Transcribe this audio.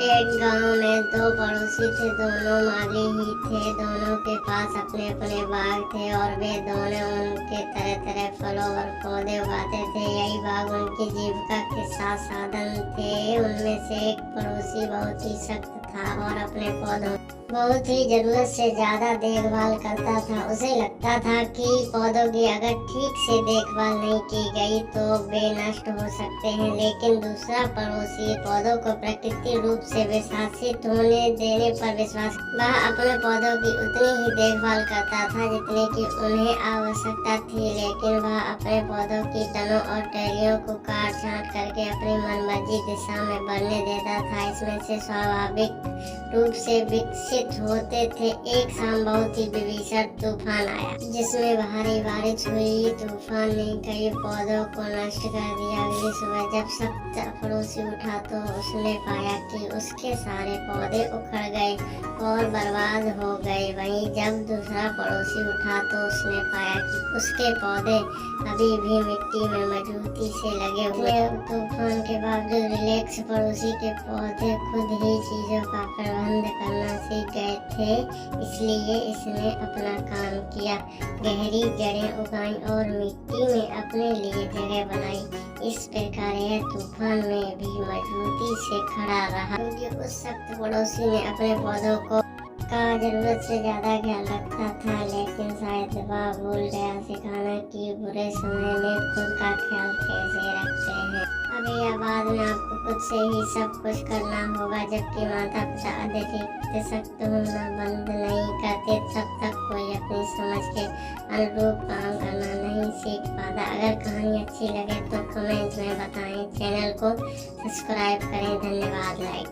एक गांव में दो पड़ोसी थे। दोनों माली ही थे। दोनों के पास अपने अपने बाग थे और वे दोनों उनके तरह तरह फलों और पौधे उगाते थे। यही बाग उनकी जीविका के साधन थे। उनमें से एक पड़ोसी बहुत ही सख्त था और अपने पौधों बहुत ही जरूरत से ज्यादा देखभाल करता था। उसे लगता था कि पौधों की अगर ठीक से देखभाल नहीं की गई तो वे नष्ट हो सकते हैं। लेकिन दूसरा पड़ोसी पौधों को प्राकृतिक रूप से विकसित होने देने पर विश्वास। वह अपने पौधों की उतनी ही देखभाल करता था जितने की उन्हें आवश्यकता थी। लेकिन वह अपने पौधों की तनों और टहनियों को काट छांट करके अपनी मनमर्जी दिशा में बढ़ने देता था। इसमें से स्वाभाविक रूप से विकसित होते थे। एक शाम बहुत ही भीषण तूफान आया जिसमें भारी बारिश हुई। तूफान ने कई पौधों को नष्ट कर दिया। अगली सुबह जब सख्त पड़ोसी उठा तो उसने पाया कि उसके सारे पौधे उखड़ गए और बर्बाद हो गए। वहीं जब दूसरा पड़ोसी उठा तो उसने पाया कि उसके पौधे अभी भी मिट्टी में मजबूती से लगे हुए। तूफान के बावजूद रिलैक्स पड़ोसी के पौधे खुद ही चीजों का प्रबंध करना सीख गए थे। इसलिए इसने अपना काम किया, गहरी जड़ें उगाई और मिट्टी में अपने लिए जगह बनाई। इस प्रकार यह तूफान में भी मजबूती से खड़ा रहा क्योंकि उस सख्त पड़ोसी ने अपने पौधों को का जरूरत से ज्यादा ख्याल रखता था। लेकिन शायद वह भूल गया सिखाना कि बुरे समय में खुद का ख्याल कैसे रखते हैं। अभी या बाद में आपको खुद से ही सब कुछ करना होगा। जबकि माता पिता अतिरिक्त सख्त होना बंद नहीं करते तब तक कोई अपनी समझ के अनुरूप काम करना नहीं सीख पाता। अगर कहानी अच्छी लगे तो कमेंट में बताएं। चैनल को सब्सक्राइब करें। धन्यवाद। लाइक